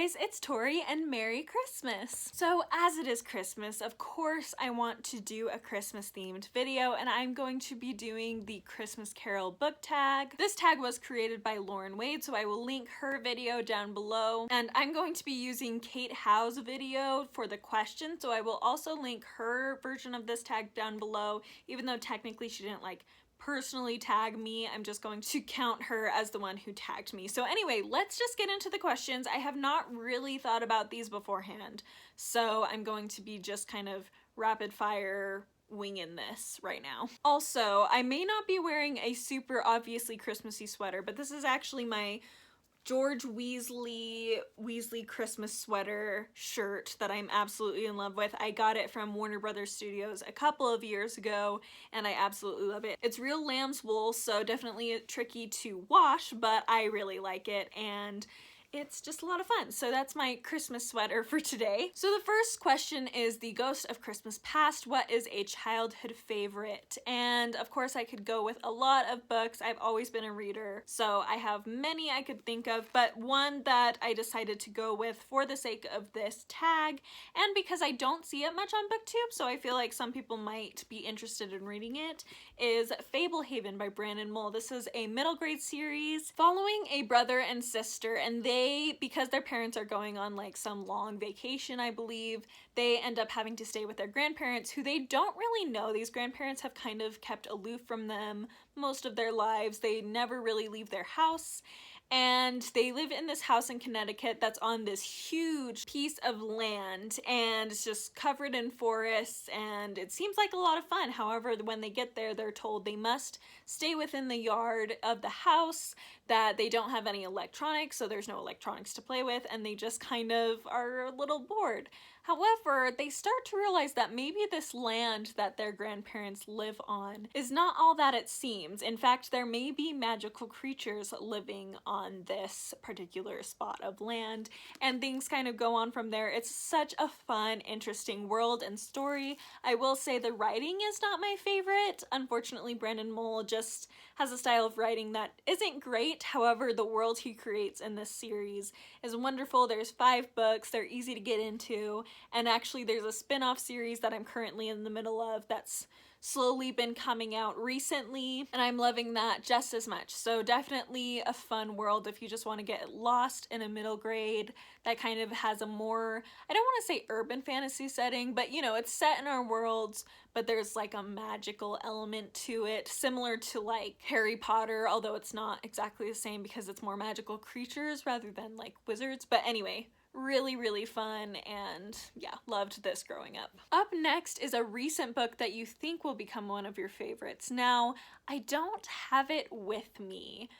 guys, it's Tori and Merry Christmas! So as it is Christmas, of course I want to do a Christmas themed video, and I'm going to be doing the Christmas Carol book tag. This tag was created by Lauren Wade, so I will link her video down below, and I'm going to be using Kate Howe's video for the question, so I will also link her version of this tag down below, even though technically she didn't personally tag me. I'm just going to count her as the one who tagged me. So anyway, let's just get into the questions. I have not really thought about these beforehand, so I'm going to be just kind of rapid fire winging this right now. Also, I may not be wearing a super obviously Christmassy sweater, but this is actually my George Weasley Christmas sweater shirt that I'm absolutely in love with. I got it from Warner Brothers Studios a couple of years ago and I absolutely love it. It's real lamb's wool, so definitely tricky to wash, but I really like it and it's just a lot of fun. So that's my Christmas sweater for today. So the first question is the Ghost of Christmas Past. What is a childhood favorite? And of course I could go with a lot of books. I've always been a reader, so I have many I could think of, but one that I decided to go with for the sake of this tag, and because I don't see it much on BookTube, so I feel like some people might be interested in reading it, is Fablehaven by Brandon Mull. This is a middle grade series following a brother and sister, and because their parents are going on some long vacation, I believe, they end up having to stay with their grandparents, who they don't really know. These grandparents have kind of kept aloof from them most of their lives. They never really leave their house, and they live in this house in Connecticut that's on this huge piece of land, and it's just covered in forests, and it seems like a lot of fun. However, when they get there, they're told they must stay within the yard of the house, that they don't have any electronics, so there's no electronics to play with, and they just kind of are a little bored. However, they start to realize that maybe this land that their grandparents live on is not all that it seems. In fact, there may be magical creatures living on this particular spot of land, and things kind of go on from there. It's such a fun, interesting world and story. I will say the writing is not my favorite. Unfortunately, Brandon Mull just has a style of writing that isn't great. However, the world he creates in this series is wonderful. There's 5 books, they're easy to get into, and actually there's a spin-off series that I'm currently in the middle of that's slowly been coming out recently, and I'm loving that just as much. So definitely a fun world if you just want to get lost in a middle grade that kind of has a more, I don't want to say urban fantasy setting, but you know, it's set in our worlds, but there's a magical element to it, similar to Harry Potter, although it's not exactly the same because it's more magical creatures rather than wizards. But anyway, really, really fun, and yeah, loved this growing up. Up next is a recent book that you think will become one of your favorites. Now, I don't have it with me,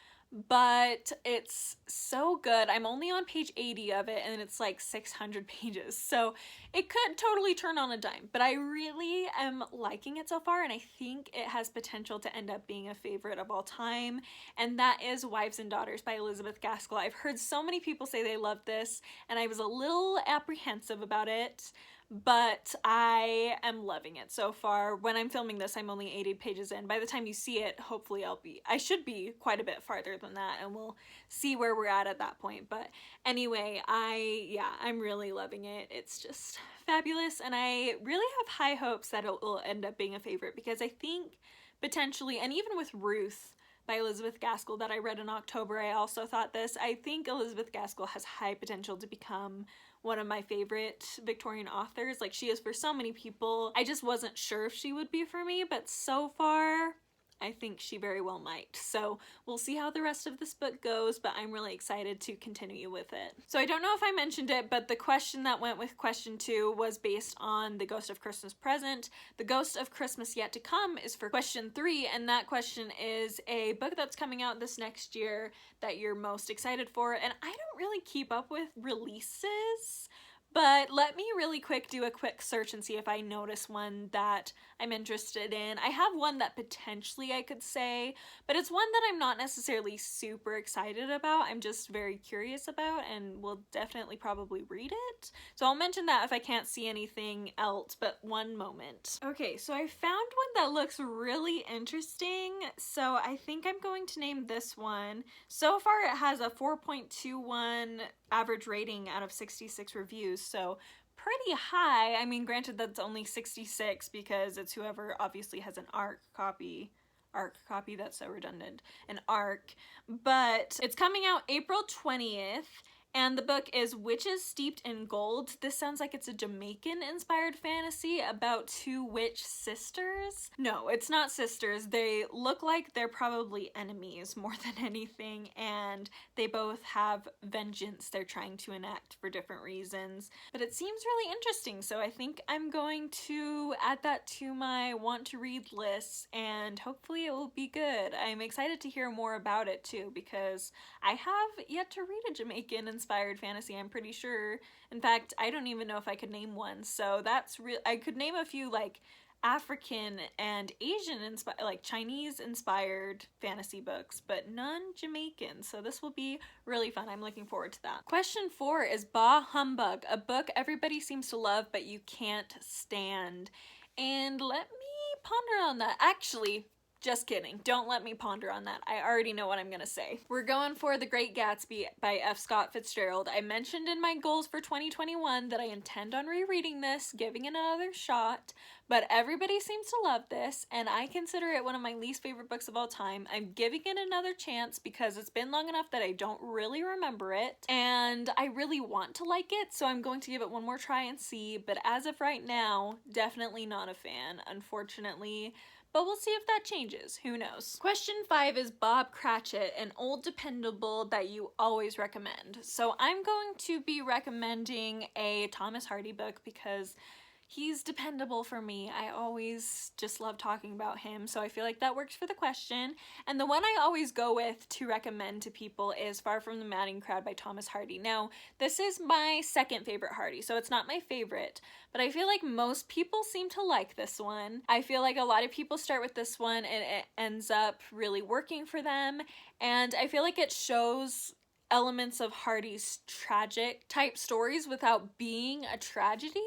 but it's so good. I'm only on page 80 of it, and it's 600 pages, so it could totally turn on a dime, but I really am liking it so far, and I think it has potential to end up being a favorite of all time, and that is Wives and Daughters by Elizabeth Gaskell. I've heard so many people say they love this, and I was a little apprehensive about it, but I am loving it so far. When I'm filming this, I'm only 80 pages in. By the time you see it, hopefully I should be quite a bit farther than that, and we'll see where we're at that point. But anyway, I'm really loving it. It's just fabulous, and I really have high hopes that it will end up being a favorite, because I think potentially, and even with Ruth by Elizabeth Gaskell that I read in October, I also thought this. I think Elizabeth Gaskell has high potential to become one of my favorite Victorian authors. She is for so many people. I just wasn't sure if she would be for me, but so far, I think she very well might. So we'll see how the rest of this book goes, but I'm really excited to continue with it. So I don't know if I mentioned it, but the question that went with question 2 was based on The Ghost of Christmas Present. The Ghost of Christmas Yet to Come is for question 3, and that question is a book that's coming out this next year that you're most excited for. And I don't really keep up with releases, but let me really quick do a quick search and see if I notice one that I'm interested in. I have one that potentially I could say, but it's one that I'm not necessarily super excited about. I'm just very curious about and will definitely probably read it. So I'll mention that if I can't see anything else, but one moment. Okay, so I found one that looks really interesting, so I think I'm going to name this one. So far it has a 4.21 average rating out of 66 reviews, so pretty high. I mean, granted that's only 66 because it's whoever obviously has an ARC copy, that's so redundant, an ARC, but it's coming out April 20th. And the book is Witches Steeped in Gold. This sounds like it's a Jamaican-inspired fantasy about two witch sisters. No, it's not sisters. They look like they're probably enemies more than anything, and they both have vengeance they're trying to enact for different reasons. But it seems really interesting, so I think I'm going to add that to my want to read list, and hopefully it will be good. I'm excited to hear more about it too, because I have yet to read a Jamaican-inspired fantasy, I'm pretty sure. In fact, I don't even know if I could name one, so that's real. I could name a few like African and Asian inspired, like Chinese inspired fantasy books, but none Jamaican, so this will be really fun. I'm looking forward to that. Question 4 is Bah Humbug, a book everybody seems to love but you can't stand. And let me ponder on that. Actually, just kidding. Don't let me ponder on that. I already know what I'm gonna say. We're going for The Great Gatsby by F. Scott Fitzgerald. I mentioned in my goals for 2021 that I intend on rereading this, giving it another shot, but everybody seems to love this, and I consider it one of my least favorite books of all time. I'm giving it another chance because it's been long enough that I don't really remember it, and I really want to like it, so I'm going to give it one more try and see, but as of right now, definitely not a fan, unfortunately. But we'll see if that changes. Who knows? Question 5 is Bob Cratchit, an old dependable that you always recommend. So I'm going to be recommending a Thomas Hardy book because he's dependable for me. I always just love talking about him, so I feel like that works for the question. And the one I always go with to recommend to people is Far From the Madding Crowd by Thomas Hardy. Now, this is my second favorite Hardy, so it's not my favorite, but I feel like most people seem to like this one. I feel like a lot of people start with this one and it ends up really working for them, and I feel like it shows elements of Hardy's tragic type stories without being a tragedy.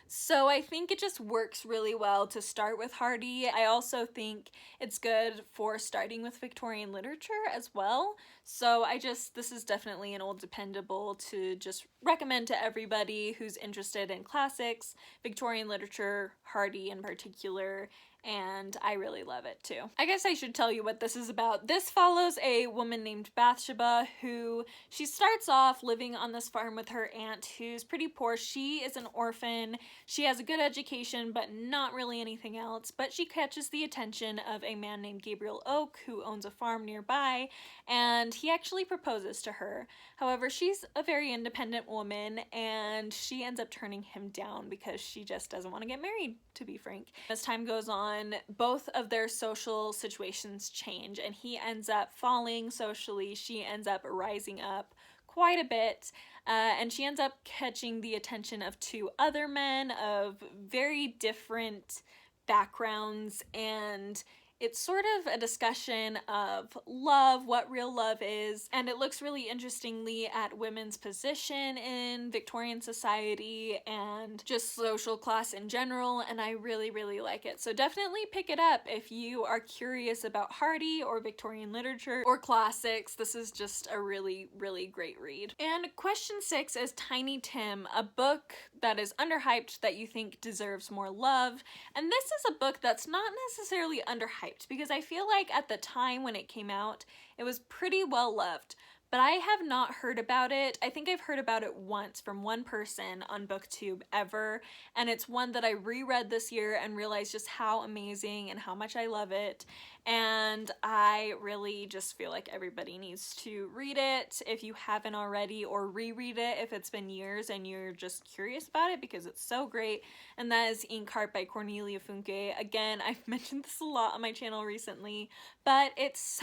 So I think it just works really well to start with Hardy. I also think it's good for starting with Victorian literature as well. So this is definitely an old dependable to just recommend to everybody who's interested in classics, Victorian literature, Hardy in particular, and I really love it too. I guess I should tell you what this is about. This follows a woman named Bathsheba who, she starts off living on this farm with her aunt who's pretty poor. She is an orphan. She has a good education but not really anything else, but she catches the attention of a man named Gabriel Oak who owns a farm nearby, and he actually proposes to her. However, she's a very independent woman and she ends up turning him down because she just doesn't want to get married, to be frank. As time goes on, both of their social situations change and he ends up falling socially, she ends up rising up quite a bit, and she ends up catching the attention of two other men of very different backgrounds, and it's sort of a discussion of love, what real love is, and it looks really interestingly at women's position in Victorian society and just social class in general, and I really, really like it. So definitely pick it up if you are curious about Hardy or Victorian literature or classics. This is just a really, really great read. And question 6 is Tiny Tim, a book that is underhyped that you think deserves more love. And this is a book that's not necessarily underhyped, because I feel like at the time when it came out, it was pretty well loved, but I have not heard about it. I think I've heard about it once from one person on BookTube ever, and it's one that I reread this year and realized just how amazing and how much I love it, and I really just feel like everybody needs to read it if you haven't already, or reread it if it's been years and you're just curious about it because it's so great, and that is Inkheart by Cornelia Funke. Again, I've mentioned this a lot on my channel recently, but it's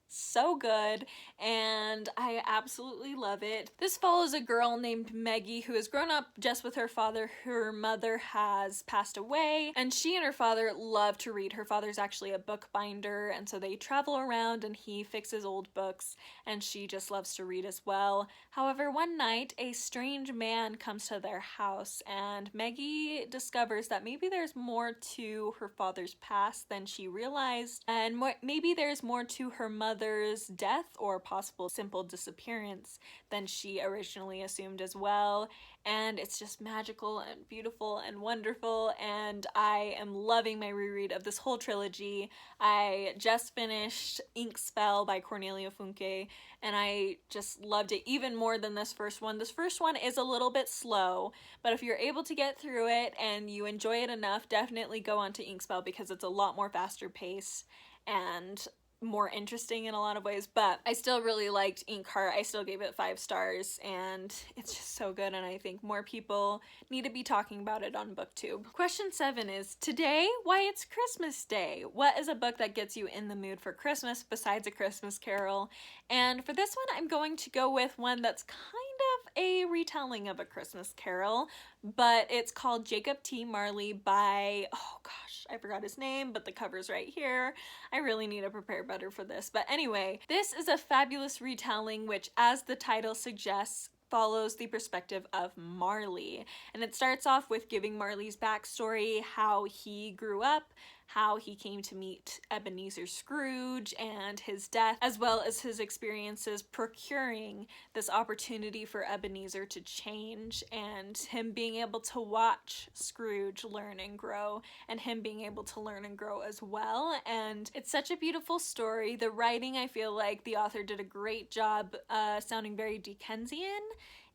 so good and I absolutely love it. This follows a girl named Maggie who has grown up just with her father. Her mother has passed away and she and her father love to read. Her father's actually a bookbinder mender, and so they travel around and he fixes old books, and she just loves to read as well. However, one night a strange man comes to their house, and Maggie discovers that maybe there's more to her father's past than she realized, and maybe there's more to her mother's death or possible simple disappearance than she originally assumed as well. And it's just magical and beautiful and wonderful, and I am loving my reread of this whole trilogy. I just finished Ink Spell by Cornelia Funke, and I just loved it even more than this first one. This first one is a little bit slow, but if you're able to get through it and you enjoy it enough, definitely go on to Ink Spell because it's a lot more faster paced and more interesting in a lot of ways. But I still really liked Inkheart. I still gave it 5 stars, and it's just so good, and I think more people need to be talking about it on BookTube. Question 7 is, today, why it's Christmas Day? What is a book that gets you in the mood for Christmas besides A Christmas Carol? And for this one, I'm going to go with one that's kind of a retelling of A Christmas Carol, but it's called Jacob T. Marley by, oh gosh, I forgot his name, but the cover's right here. I really need to prepare better for this. But anyway, this is a fabulous retelling which, as the title suggests, follows the perspective of Marley. And it starts off with giving Marley's backstory, how he grew up, how he came to meet Ebenezer Scrooge and his death, as well as his experiences procuring this opportunity for Ebenezer to change, and him being able to watch Scrooge learn and grow, and him being able to learn and grow as well. And it's such a beautiful story. The writing, I feel like the author did a great job sounding very Dickensian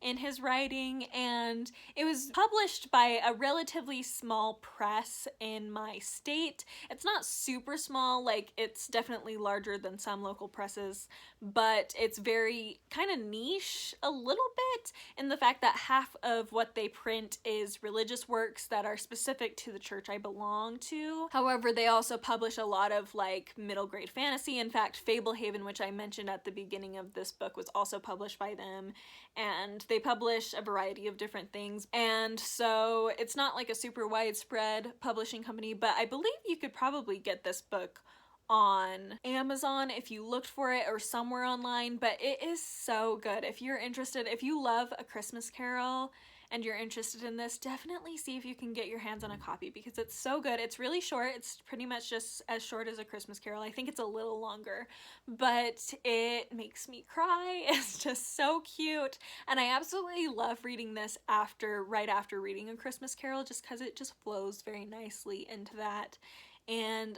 in his writing, and it was published by a relatively small press in my state. It's not super small, like it's definitely larger than some local presses, but it's very kind of niche a little bit in the fact that half of what they print is religious works that are specific to the church I belong to. However, they also publish a lot of like middle grade fantasy. In fact, Fablehaven, which I mentioned at the beginning of this book, was also published by them, and they publish a variety of different things. And so it's not like a super widespread publishing company, but I believe you could probably get this book on Amazon if you looked for it, or somewhere online. But it is so good. If you're interested, if you love A Christmas Carol and you're interested in this, definitely see if you can get your hands on a copy because it's so good. It's really short. It's pretty much just as short as A Christmas Carol. I think it's a little longer, but it makes me cry. It's just so cute, and I absolutely love reading this right after reading A Christmas Carol, just because it just flows very nicely into that, and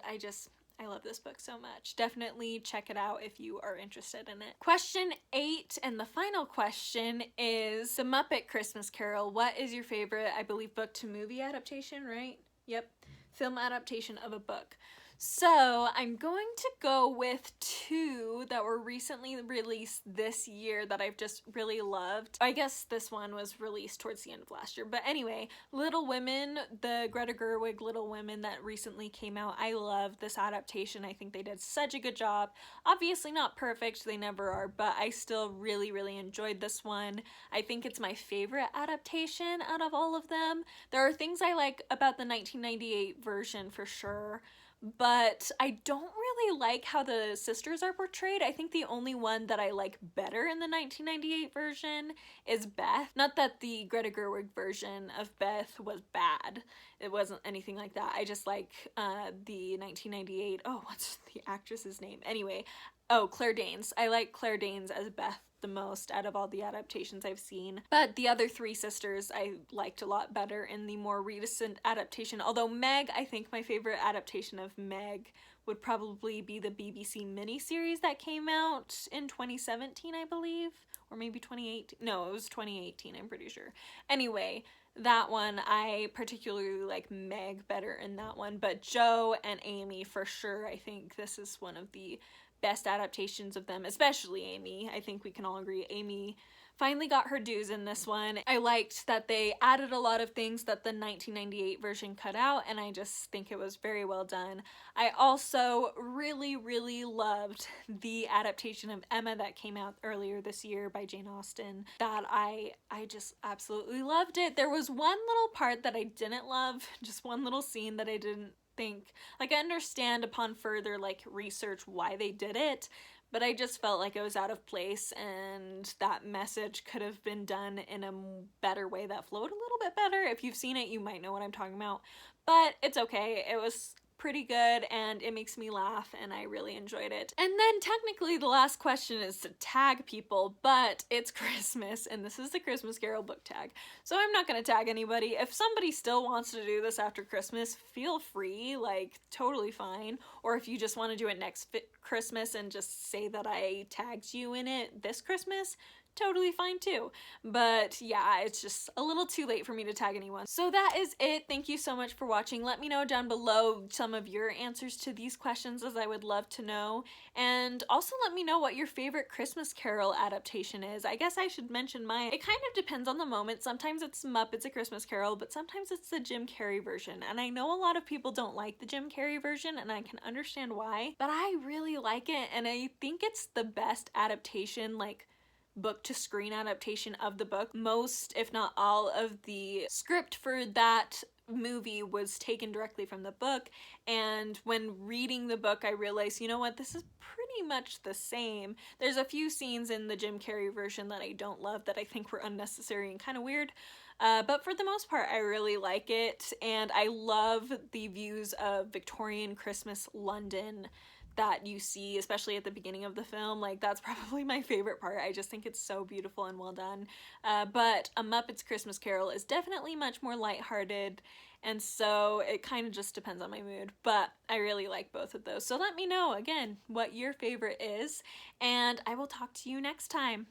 I love this book so much. Definitely check it out if you are interested in it. Question 8, and the final question, is The Muppet Christmas Carol. What is your favorite, I believe, book to movie adaptation, right? Yep. Film adaptation of a book. So I'm going to go with 2 that were recently released this year that I've just really loved. I guess this one was released towards the end of last year. But anyway, Little Women, the Greta Gerwig Little Women that recently came out. I love this adaptation. I think they did such a good job. Obviously not perfect, they never are, but I still really, really enjoyed this one. I think it's my favorite adaptation out of all of them. There are things I like about the 1998 version for sure, but I don't really like how the sisters are portrayed. I think the only one that I like better in the 1998 version is Beth. Not that the Greta Gerwig version of Beth was bad. It wasn't anything like that. I just like the 1998, oh, what's the actress's name? Anyway, oh, Claire Danes. I like Claire Danes as Beth the most out of all the adaptations I've seen. But the other 3 sisters I liked a lot better in the more recent adaptation. Although Meg, I think my favorite adaptation of Meg would probably be the BBC miniseries that came out in 2017, I believe. Or maybe 2018. No, it was 2018, I'm pretty sure. Anyway, that one, I particularly like Meg better in that one. But Jo and Amy, for sure, I think this is one of the best adaptations of them, especially Amy. I think we can all agree Amy finally got her dues in this one. I liked that they added a lot of things that the 1998 version cut out, and I just think it was very well done. I also really, really loved the adaptation of Emma that came out earlier this year by Jane Austen. That I just absolutely loved it. There was one little part that I didn't love, just one little scene that I didn't think, like, I understand upon further like research why they did it, but I just felt like it was out of place, and that message could have been done in a better way that flowed a little bit better. If you've seen it, you might know what I'm talking about, but it's okay. It was pretty good, and it makes me laugh, and I really enjoyed it. And then technically the last question is to tag people, but it's Christmas, and this is the Christmas Carol book tag, so I'm not gonna tag anybody. If somebody still wants to do this after Christmas, feel free, like, totally fine. Or if you just want to do it next Christmas and just say that I tagged you in it this Christmas, totally fine too. But yeah, it's just a little too late for me to tag anyone. So that is it. Thank you so much for watching. Let me know down below some of your answers to these questions, as I would love to know. And also let me know what your favorite Christmas Carol adaptation is. I guess I should mention mine. It kind of depends on the moment. Sometimes it's Muppets A Christmas Carol, but sometimes it's the Jim Carrey version. And I know a lot of people don't like the Jim Carrey version, and I can understand why, but I really like it, and I think it's the best adaptation, like, book to screen adaptation of the book. Most, if not all, of the script for that movie was taken directly from the book, and when reading the book I realized, you know what, this is pretty much the same. There's a few scenes in the Jim Carrey version that I don't love, that I think were unnecessary and kind of weird, but for the most part I really like it, and I love the views of Victorian Christmas London that you see, especially at the beginning of the film. Like, that's probably my favorite part. I just think it's so beautiful and well done. But A Muppet's Christmas Carol is definitely much more lighthearted, and so it kind of just depends on my mood, but I really like both of those. So let me know, again, what your favorite is, and I will talk to you next time.